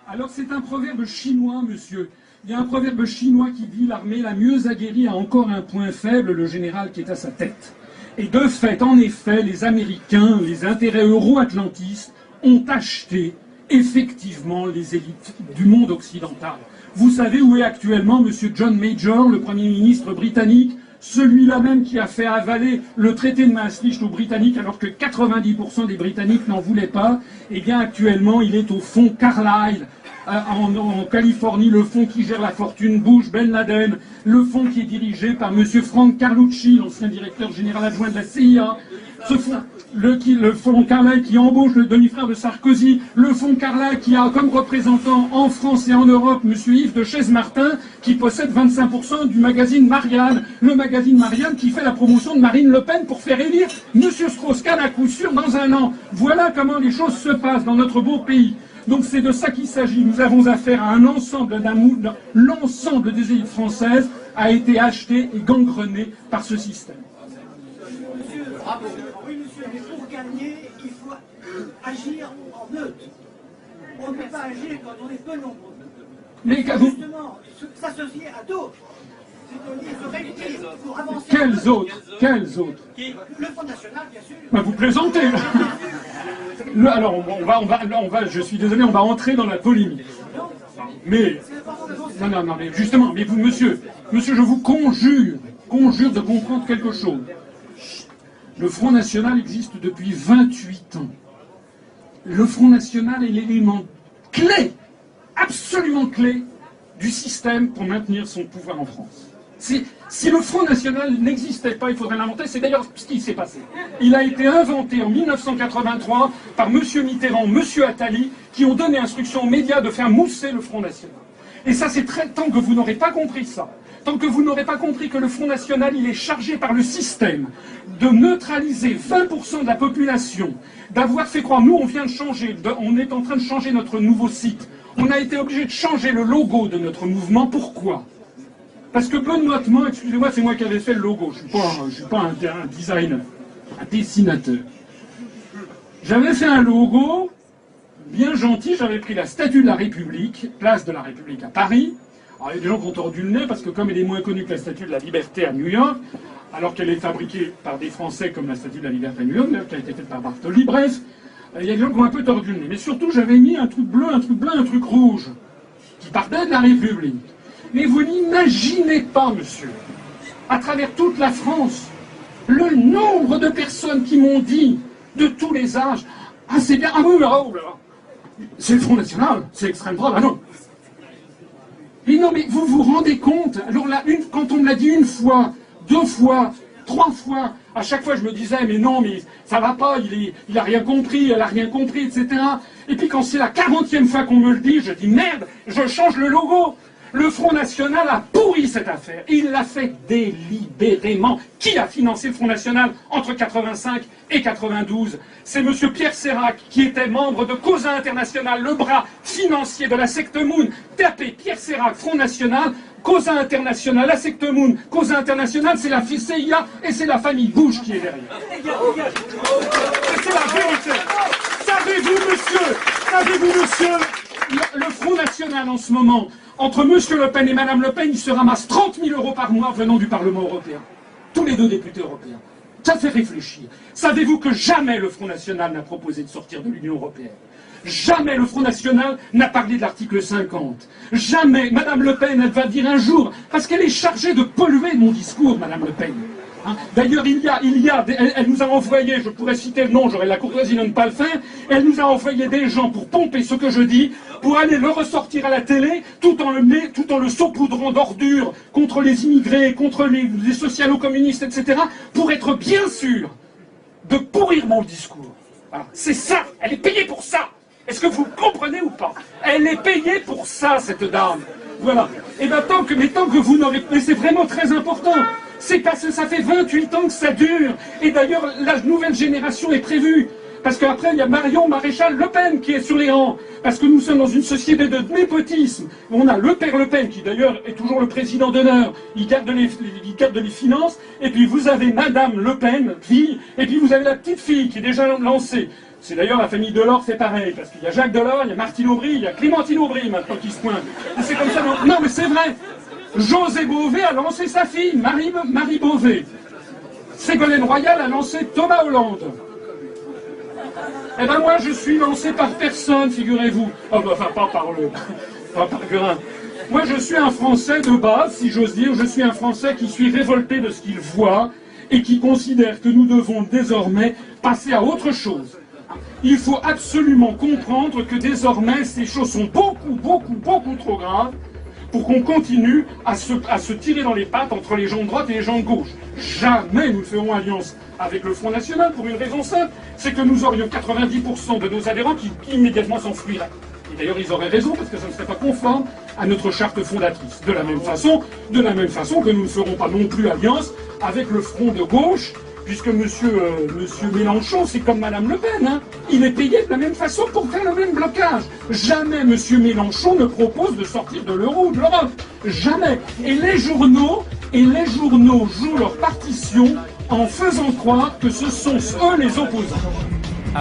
Alors c'est un proverbe chinois, monsieur. Il y a un proverbe chinois qui dit « L'armée la mieux aguerrie a encore un point faible, le général qui est à sa tête ». Et de fait, en effet, les Américains, les intérêts euro-atlantistes, ont acheté effectivement les élites du monde occidental. Vous savez où est actuellement M. John Major, le Premier ministre britannique, celui-là même qui a fait avaler le traité de Maastricht aux Britanniques alors que 90% des Britanniques n'en voulaient pas. Eh bien actuellement il est au fonds Carlyle en Californie, le fonds qui gère la fortune Bush, Ben Laden, le fonds qui est dirigé par M. Frank Carlucci, l'ancien directeur général adjoint de la CIA. Ce fonds, le fonds Carlyle qui embauche le demi-frère de Sarkozy, le fonds Carlyle qui a comme représentant en France et en Europe M. Yves de Chaise-Martin, qui possède 25% du magazine Marianne, le magazine Marianne qui fait la promotion de Marine Le Pen pour faire élire M. Strauss-Kahn à coup sûr dans un an. Voilà comment les choses se passent dans notre beau pays. Donc c'est de ça qu'il s'agit. Nous avons affaire à un ensemble l'ensemble des élites françaises a été acheté et gangrené par ce système. Bravo. Oui, monsieur, mais pour gagner, il faut agir en meute. On ne peut pas agir quand on est peu nombreux. Mais justement, s'associer à d'autres. C'est-à-dire se réunir pour avancer. Quels autres? Quels autres? Le Front National, bien sûr. Ben, vous plaisantez. Alors, on va, je suis désolé, on va entrer dans la polémique. Mais, non, mais justement, mais vous, monsieur, je vous conjure de comprendre quelque chose. Le Front National existe depuis 28 ans. Le Front National est l'élément clé, absolument clé, du système pour maintenir son pouvoir en France. Si le Front National n'existait pas, il faudrait l'inventer. C'est d'ailleurs ce qui s'est passé. Il a été inventé en 1983 par M. Mitterrand, M. Attali, qui ont donné instruction aux médias de faire mousser le Front National. Et ça, c'est très... Tant que vous n'aurez pas compris ça, tant que vous n'aurez pas compris que le Front National, il est chargé par le système de neutraliser 20% de la population, d'avoir fait croire... Nous, on vient de changer, on est en train de changer notre nouveau site. On a été obligé de changer le logo de notre mouvement. Pourquoi ? Parce que benoîtement, excusez-moi, c'est moi qui avais fait le logo. Je suis pas un designer, un dessinateur. J'avais fait un logo bien gentil. J'avais pris la statue de la République, place de la République à Paris. Alors il y a des gens qui ont tordu le nez parce que comme elle est moins connue que la statue de la Liberté à New York, alors qu'elle est fabriquée par des Français comme la statue de la Liberté à New York, qui a été faite par Bartoli, bref, il y a des gens qui ont un peu tordu le nez. Mais surtout, j'avais mis un truc bleu, un truc blanc, un truc rouge, qui partait de la République. Mais vous n'imaginez pas, monsieur, à travers toute la France, le nombre de personnes qui m'ont dit, de tous les âges, « Ah, c'est bien, ah oui, oh là là, c'est le Front National, c'est l'extrême droite, ah non !» Mais non, mais vous vous rendez compte? Alors là, quand on me l'a dit une fois, 2 fois, 3 fois, à chaque fois je me disais, mais non, mais ça va pas, il a rien compris, elle a rien compris, etc. Et puis quand c'est la 40e fois qu'on me le dit, je dis, merde, je change le logo. Le Front National a pourri cette affaire. Il l'a fait délibérément. Qui a financé le Front National entre 85 et 92? C'est M. Pierre Sérac, qui était membre de Causa Internationale, le bras financier de la secte Moon. Tapez Pierre Sérac, Front National, Causa Internationale, la secte Moon. Causa Internationale, c'est la CIA et c'est la famille Bush qui est derrière. C'est la vérité. Savez-vous, monsieur, le Front National en ce moment, entre M. Le Pen et Mme Le Pen, il se ramasse 30 000 € par mois venant du Parlement européen. Tous les 2 députés européens. Ça fait réfléchir. Savez-vous que jamais le Front National n'a proposé de sortir de l'Union européenne? Jamais le Front National n'a parlé de l'article 50. Jamais. Mme Le Pen, elle va dire un jour, parce qu'elle est chargée de polluer mon discours, Mme Le Pen. Hein? D'ailleurs, elle nous a envoyé, je pourrais citer le nom, j'aurais la courtoisie de ne pas le faire, elle nous a envoyé des gens pour pomper ce que je dis, pour aller le ressortir à la télé, tout en le saupoudrant d'ordures contre les immigrés, contre les socialo-communistes, etc., pour être bien sûr de pourrir mon discours. Voilà. C'est ça, elle est payée pour ça. Est-ce que vous comprenez ou pas? Elle est payée pour ça, cette dame. Voilà. Et bien, tant que vous n'aurez... Mais c'est vraiment très important. C'est parce que ça fait 28 ans que ça dure. Et d'ailleurs, la nouvelle génération est prévue. Parce qu'après, il y a Marion Maréchal Le Pen qui est sur les rangs. Parce que nous sommes dans une société de népotisme. On a le père Le Pen, qui d'ailleurs est toujours le président d'honneur. Il garde les finances. Et puis vous avez Madame Le Pen, fille. Et puis vous avez la petite fille qui est déjà lancée. C'est d'ailleurs la famille Delors fait pareil, parce qu'il y a Jacques Delors, il y a Martine Aubry, il y a Clémentine Aubry maintenant qui se pointe. C'est comme ça, non mais c'est vrai. José Bové a lancé sa fille, Marie Bové. Ségolène Royal a lancé Thomas Hollande. Eh ben moi je suis lancé par personne, figurez-vous. Oh, enfin pas par Guerin. Moi je suis un Français de base, si j'ose dire, je suis un Français qui suis révolté de ce qu'il voit et qui considère que nous devons désormais passer à autre chose. Il faut absolument comprendre que désormais ces choses sont beaucoup trop graves pour qu'on continue à se tirer dans les pattes entre les gens de droite et les gens de gauche. Jamais nous ne ferons alliance avec le Front National pour une raison simple, c'est que nous aurions 90% de nos adhérents qui immédiatement s'enfuiraient. Et d'ailleurs ils auraient raison parce que ça ne serait pas conforme à notre charte fondatrice. De la même façon que nous ne ferons pas non plus alliance avec le Front de gauche, puisque monsieur Mélenchon, c'est comme madame Le Pen, hein. Il est payé de la même façon pour faire le même blocage. Jamais monsieur Mélenchon ne propose de sortir de l'euro ou de l'Europe. Jamais. Et les journaux jouent leur partition en faisant croire que ce sont eux les opposants.